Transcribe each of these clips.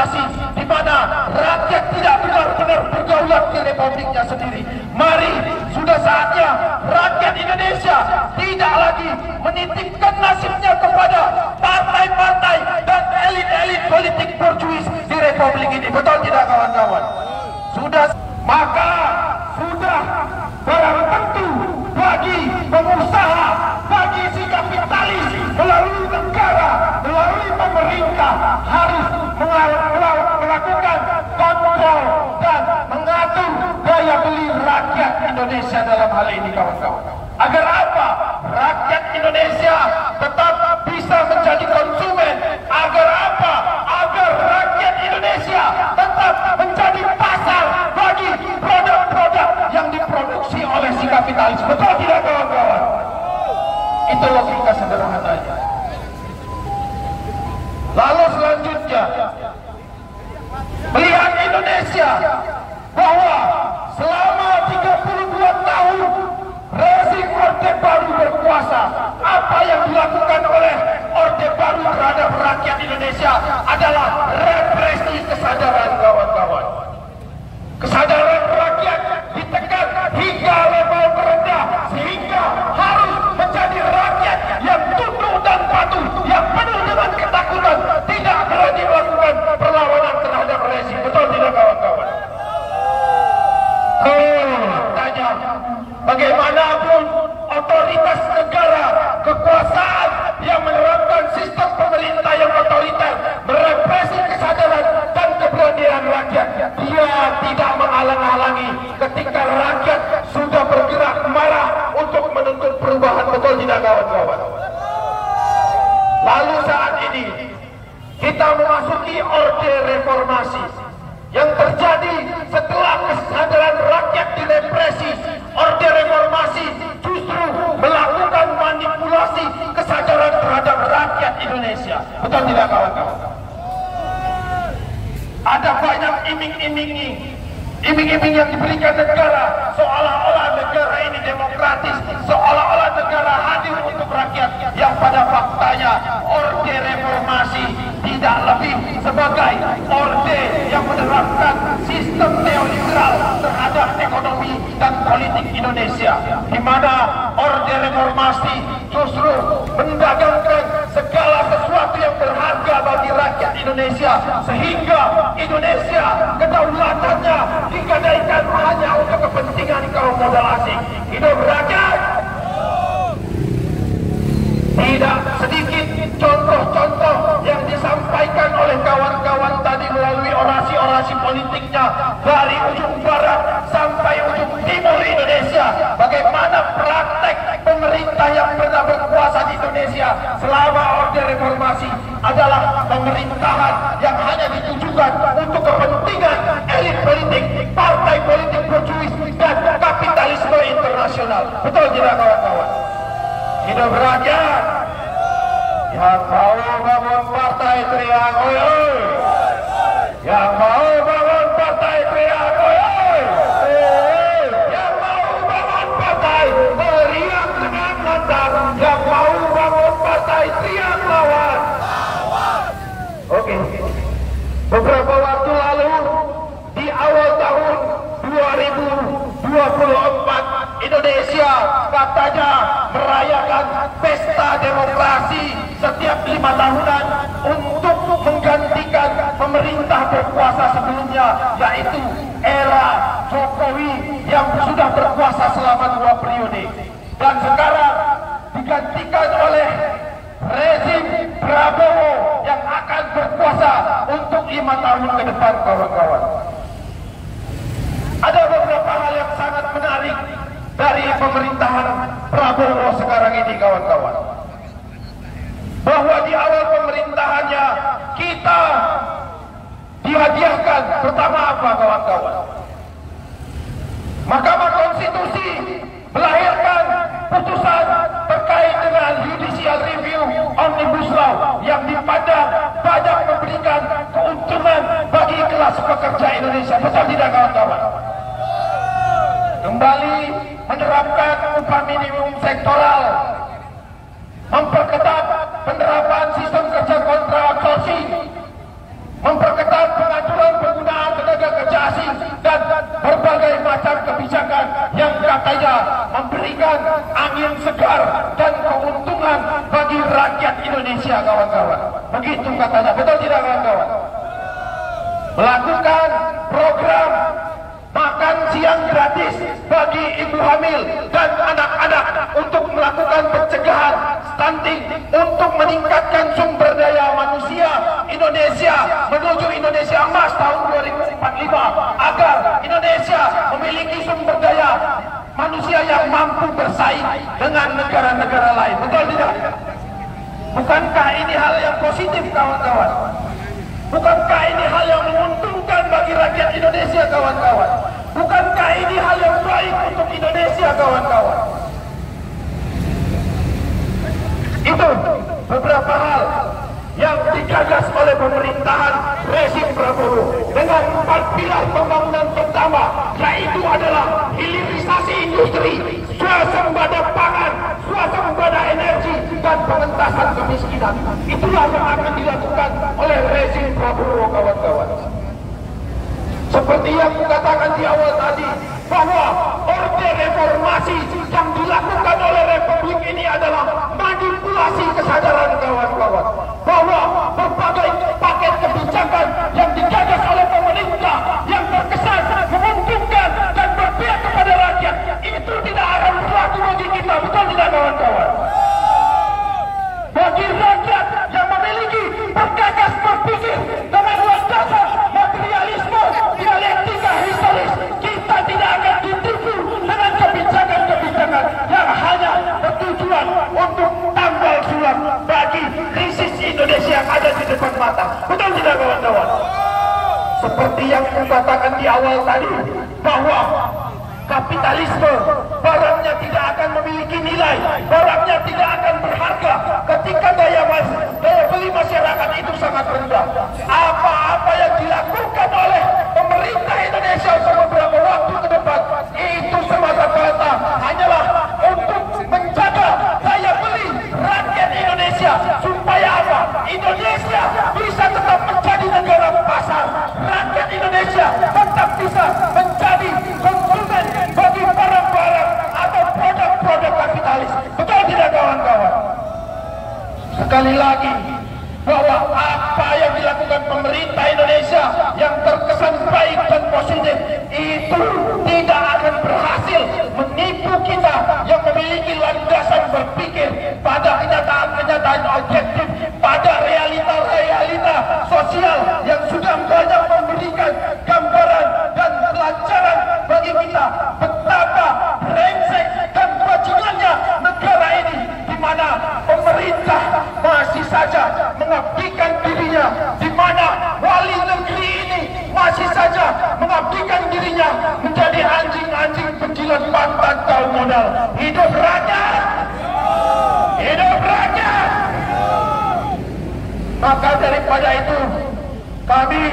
demokrasi di mana rakyat tidak benar-benar berdaulat di republiknya sendiri. Mari, sudah saatnya rakyat Indonesia tidak lagi menitipkan nasibnya kepada partai-partai dan elit-elit politik borjuis di republik ini. Betul tidak kawan-kawan? Sudah barang tentu bagi pengusaha, bagi si kapitalis melalui negara, melalui pemerintah harus melakukan kontrol dan mengatur daya beli rakyat Indonesia dalam hal ini, kawan-kawan. Agar apa? Rakyat Indonesia tetap bisa menjadi konsumen. Agar apa? Agar rakyat Indonesia tetap menjadi pasar bagi produk-produk yang diproduksi oleh si kapitalis. Betul tidak, kawan-kawan? Itu logika sederhananya. Lalu selanjutnya, melihat Indonesia bahwa selama 32 tahun rezim Orde Baru berkuasa, apa yang dilakukan oleh Orde Baru terhadap rakyat Indonesia adalah represi kesadaran, kawan-kawan. Kesadaran rakyat ditekan hingga level terendah, sehingga harus menjadi rakyat yang tunduk dan patuh, yang penuh dengan ketakutan, tidak berani melakukan perlawanan terhadap rezim. Betul tidak, kawan-kawan? Faktanya, bagaimanapun otoritas negara, kekuasaan yang menerapkan sistem pemerintah yang otoriter, merepresi kesadaran dan keberanian rakyat, dia tidak menghalang-halangi ketika rakyat sudah bergerak marah untuk menuntut perubahan. Betul tidak, kawan-kawan? Lalu saat ini kita memasuki orde reformasi yang terjadi setelah kesadaran rakyat direpresi. Orde reformasi justru melakukan manipulasi kesadaran terhadap rakyat Indonesia. Betul tidak, kawan-kawan? Ada banyak iming-iming yang diberikan negara, seolah-olah negara ini demokratis, seolah-olah negara hadir untuk rakyat, yang pada faktanya orde reformasi tidak lebih sebagai orde yang menerapkan sistem neoliberal terhadap ekonomi dan politik Indonesia, di mana orde reformasi justru mendagangkan segala sesuatu yang berharga bagi rakyat Indonesia, sehingga Indonesia kedaulatannya digadaikan hanya untuk kepentingan kaum modal asing. Hidup rakyat! Tidak sedikit contoh-contoh yang disampaikan oleh kawan-kawan tadi melalui orasi-orasi politiknya dari ujung barat sampai ujung timur Indonesia. Bagaimana praktek pemerintah yang pernah berkuasa di Indonesia selama orde reformasi adalah pemerintahan yang hanya ditujukan untuk kepentingan elit politik, partai politik borjuis, dan kapitalisme internasional. Betul tidak, kawan-kawan? Hidup rakyat! Yang mau bangun partai teriak oi oi. Yang mau bangun partai teriak oi oi. Yang mau bangun partai teriak dengan lantang. Yang mau bangun partai teriak lawan. Oke. Beberapa waktu lalu di awal tahun 2024 Indonesia katanya merayakan pesta demokrasi setiap 5 tahunan untuk menggantikan pemerintah berkuasa sebelumnya, yaitu era Jokowi yang sudah berkuasa selama 2 periode, dan sekarang digantikan oleh rezim Prabowo yang akan berkuasa untuk 5 tahun ke depan, kawan-kawan. Ada beberapa hal yang sangat menarik dari pemerintahan Prabowo sekarang ini, kawan-kawan. Bahwa di awal pemerintahannya kita dihadiahkan pertama apa, kawan-kawan? Mahkamah Konstitusi melahirkan putusan terkait dengan Judicial Review Omnibus Law yang dipandang banyak memberikan keuntungan bagi kelas pekerja Indonesia. Betul tidak, kawan-kawan? Kembali menerapkan upah minimum sektoral, memperketat penerapan sistem kerja kontrak outsourcing, memperketat katanya memberikan angin segar dan keuntungan bagi rakyat Indonesia, kawan-kawan. Begitu katanya, betul tidak kawan-kawan? Melakukan program makan siang gratis bagi ibu hamil dan anak-anak untuk melakukan pencegahan stunting, untuk meningkatkan sumber daya manusia Indonesia menuju Indonesia Emas tahun 2045 agar Indonesia memiliki sumber daya manusia yang mampu bersaing dengan negara-negara lain. Betul tidak? Bukankah ini hal yang positif, kawan-kawan? Bukankah ini hal yang menguntungkan bagi rakyat Indonesia, kawan-kawan? Bukankah ini hal yang baik untuk Indonesia, kawan-kawan? Itu beberapa hal yang digagas oleh pemerintahan rezim Prabowo dengan 4 pilar pembangunan pertama, yaitu adalah hilirisasi industri, swasembada pangan, swasembada energi, dan pengentasan kemiskinan. Itulah yang akan dilakukan oleh rezim Prabowo, kawan-kawan. Seperti yang kukatakan di awal tadi, bahwa orde reformasi yang dilakukan oleh Republik ini adalah manipulasi kesadaran, kawan-kawan, bahwa berbagai paket kebijakan yang digagas oleh pemerintah yang terkesan menguntungkan dan berpihak kepada rakyat itu tidak akan berlaku bagi kita. Betul tidak, kawan-kawan? Bagi rakyat yang memiliki bergagas berpikir dengan landasan materialisme, dialektika historis, kita tidak akan ditipu dengan kebijakan-kebijakan yang hanya bertujuan untuk tambal sulam bagi krisis Indonesia yang ada di depan mata. Betul tidak, kawan-kawan? Seperti yang kukatakan di awal tadi, bahwa kapitalisme barangnya tidak akan memiliki nilai, barangnya tidak akan berharga ketika daya beli masyarakat itu sangat rendah. Apa-apa yang dilakukan oleh pemerintah Indonesia untuk beberapa waktu ke depan itu semata-mata hanyalah untuk menjaga daya beli rakyat Indonesia, supaya apa? Indonesia bisa tetap menjadi negara pasar, rakyat Indonesia tetap bisa menjadi konsumen bagi barang-barang atau produk-produk kapitalis. Betul tidak, kawan-kawan? Sekali lagi, bahwa apa yang dilakukan pemerintah Indonesia yang terkesan baik dan positif itu tidak akan berhasil menipu kita yang memiliki landasan berpikir pada kenyataan-kenyataan objektif, pada realita-realita sosial yang sudah banyak memberikan gambaran dan pelajaran bagi kita betapa brengsek dan bajingannya negara ini, di mana pemerintah masih saja mengabdikan dirinya, di mana wali negeri ini masih saja mengabdikan dirinya menjadi anjing-anjing penjilat pantat kaum modal. Hidup rakyat! Hidup rakyat! Maka daripada itu, kami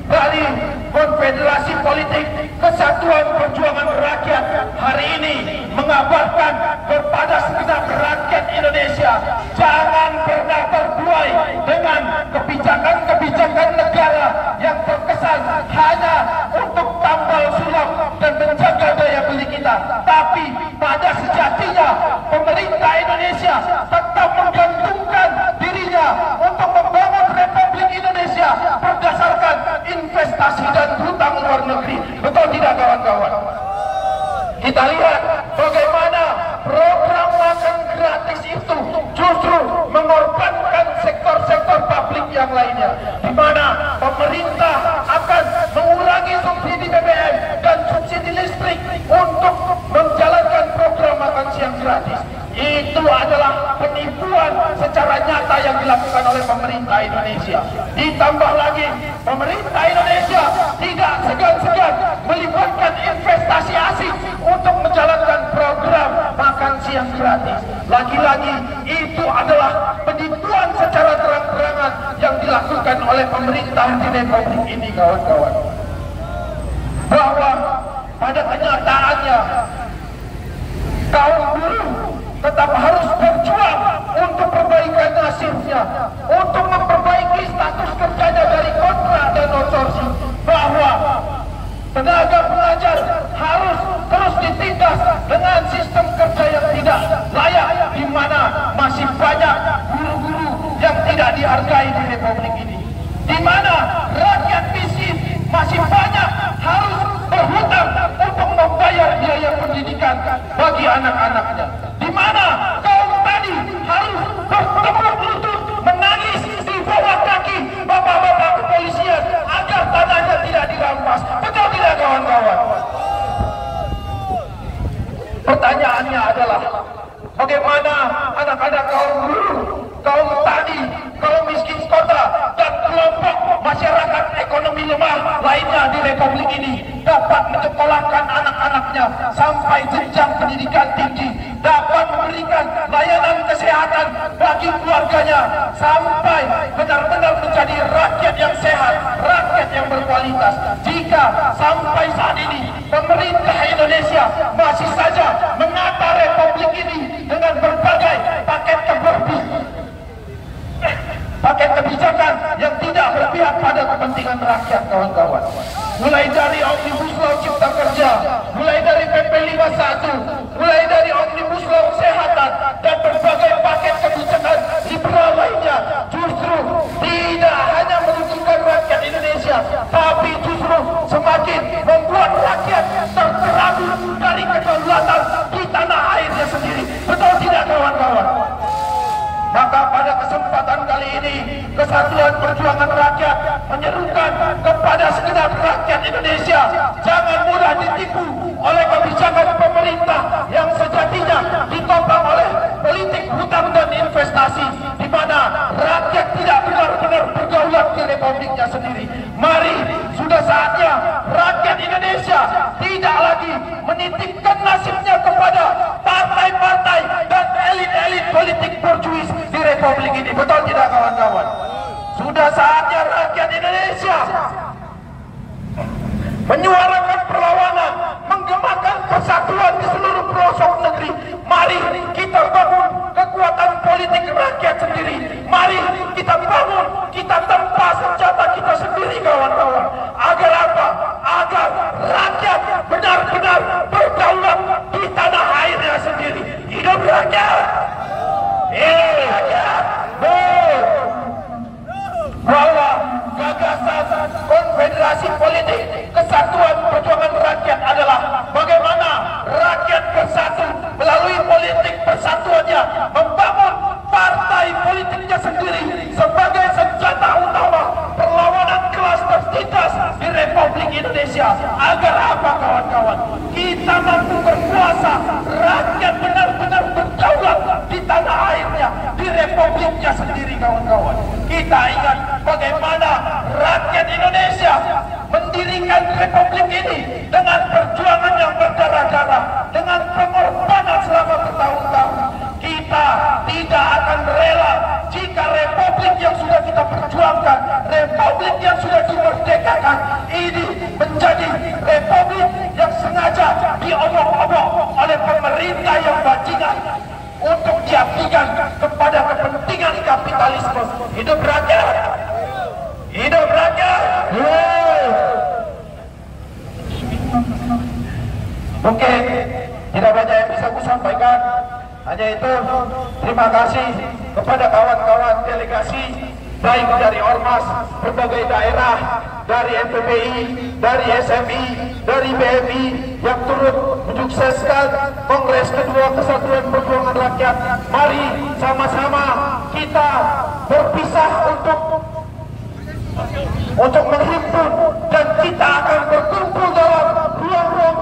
dari Konfederasi Politik Kesatuan Perjuangan Rakyat hari ini mengabarkan kepada segenap rakyat Indonesia, jangan pernah terbuai dengan kebijakan-kebijakan negara yang terkesan hanya untuk tambal sulam dan menjaga daya beli kita. Tapi pada sejatinya pemerintah Indonesia tetap menggantungkan dirinya untuk membangun Republik Indonesia berdasarkan investasi dan hutang luar negeri. Betul tidak, kawan-kawan? Kita lihat bagaimana program makan gratis itu justru mengorbankan sektor-sektor publik yang lainnya, di mana pemerintah akan mengurangi subsidi BBM dan subsidi listrik untuk menjalankan program makan siang gratis. Itu adalah penipuan secara nyata yang dilakukan oleh pemerintah Indonesia. Ditambah lagi, pemerintah Indonesia tidak segan-segan melibatkan investasi asing untuk menjalankan program makan siang gratis. Lagi-lagi, itu adalah penipuan secara terang-terangan yang dilakukan oleh pemerintah di Republik ini, kawan-kawan. Bahwa pada kenyataannya, kaum buruh tetap harus berjuang untuk perbaikan nasibnya, untuk memperbaiki status kerjanya dari kontrak dan outsourcing, bahwa tenaga pelajar harus terus ditindas di mana kaum tani harus bertepuk lutut menangis di bawah kaki bapak-bapak kepolisian agar tanahnya tidak dirampas. Betul tidak kawan-kawan? Pertanyaannya adalah bagaimana anak-anak kaum buruh, kaum tani, kaum miskin kota, dan kelompok masyarakat ekonomi lemah lainnya di Republik ini dapat menyekolahkan anak-anaknya sampai jenjang pendidikan tinggi, dapat memberikan layanan kesehatan bagi keluarganya, sampai benar-benar menjadi rakyat yang sehat, rakyat yang berkualitas. Jika sampai saat ini pemerintah Indonesia masih saja menata Republik ini dengan berbagai paket kebijakan yang tidak berpihak pada kepentingan rakyat, kawan-kawan. Mulai dari Omnibus Law Cipta Kerja, mulai dari PP 51, mulai dari Omnibus Law Kesehatan, dan berbagai paket kebijakan liberal lainnya, justru tidak hanya merugikan rakyat Indonesia, tapi justru semakin membuat rakyat terperangkap dari kedaulatan di tanah airnya sendiri. Betul tidak kawan-kawan? Maka pada kesempatan kali ini Kesatuan Perjuangan Rakyat menyerukan kepada segenap rakyat Indonesia, jangan mudah ditipu oleh kebijakan pemerintah yang sejatinya ditopang oleh politik hutang dan investasi, di mana rakyat tidak benar-benar berdaulat di republiknya sendiri. Mari, sudah saatnya rakyat Indonesia tidak lagi menitipkan nasibnya kepada partai-partai dan elit-elit politik borjuis di republik ini. Betul tidak kawan-kawan? Sudah saatnya rakyat Indonesia menyuarakan perlawanan, menggemakan persatuan di seluruh pelosok negeri. Mari kita bangun kekuatan politik rakyat sendiri. Mari kita bangun, kita tempa senjata kita sendiri, kawan-kawan. Agar apa? Agar rakyat benar-benar berdaulat di tanah airnya sendiri. Hidup rakyat! Rakyat! Bahwa gagasan konfederasi politik Kesatuan Perjuangan Rakyat adalah bagaimana rakyat bersatu melalui politik persatuannya, membangun partai politiknya sendiri sebagai senjata utama perlawanan kelas tertindas di Republik Indonesia. Agar apa, kawan-kawan? Kita mampu berkuasa, rakyat benar-benar berdaulat di tanah airnya, di republiknya sendiri, kawan-kawan. Kita ingat bagaimana rakyat Indonesia mendirikan republik ini dengan perjuangan yang berdarah-darah, dengan pengorbanan selama bertahun-tahun. Kita tidak akan rela jika republik yang sudah kita perjuangkan, republik yang sudah dimerdekakan ini menjadi republik yang sengaja diobok-obok oleh pemerintah yang bajingan untuk diabdikan kepada kepentingan kapitalisme. Hidup rakyat! Hidup rakyat! Mungkin tidak banyak yang bisa saya sampaikan. Hanya itu, terima kasih kepada kawan-kawan delegasi, baik dari Ormas, berbagai daerah, dari MPPI, dari SMI, dari BMI, yang turut mensukseskan Kongres kedua Kesatuan Perjuangan Rakyat. Mari sama-sama kita berpisah untuk menghimpun, dan kita akan berkumpul dalam ruang-ruang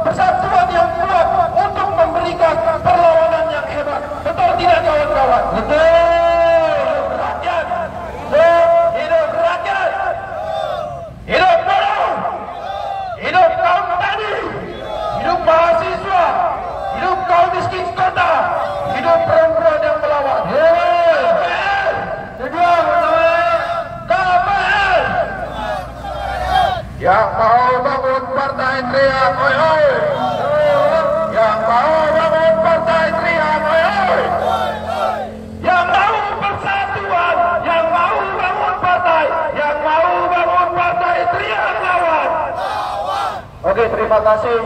persatuan yang kuat untuk memberikan perlawanan yang hebat. Betul tidak kawan-kawan? Betul. Rakyat, hidup rakyat, hidup buruh, hidup kaum tani, hidup mahasiswa, hidup kaum miskin kota, hidup perempuan yang melawan. Yang mau bangun partai teriak oi oi. Yang mau bangun partai teriak oi oi. Yang mau persatuan, yang mau bangun partai, yang mau bangun partai teriak lawan. Oke, terima kasih.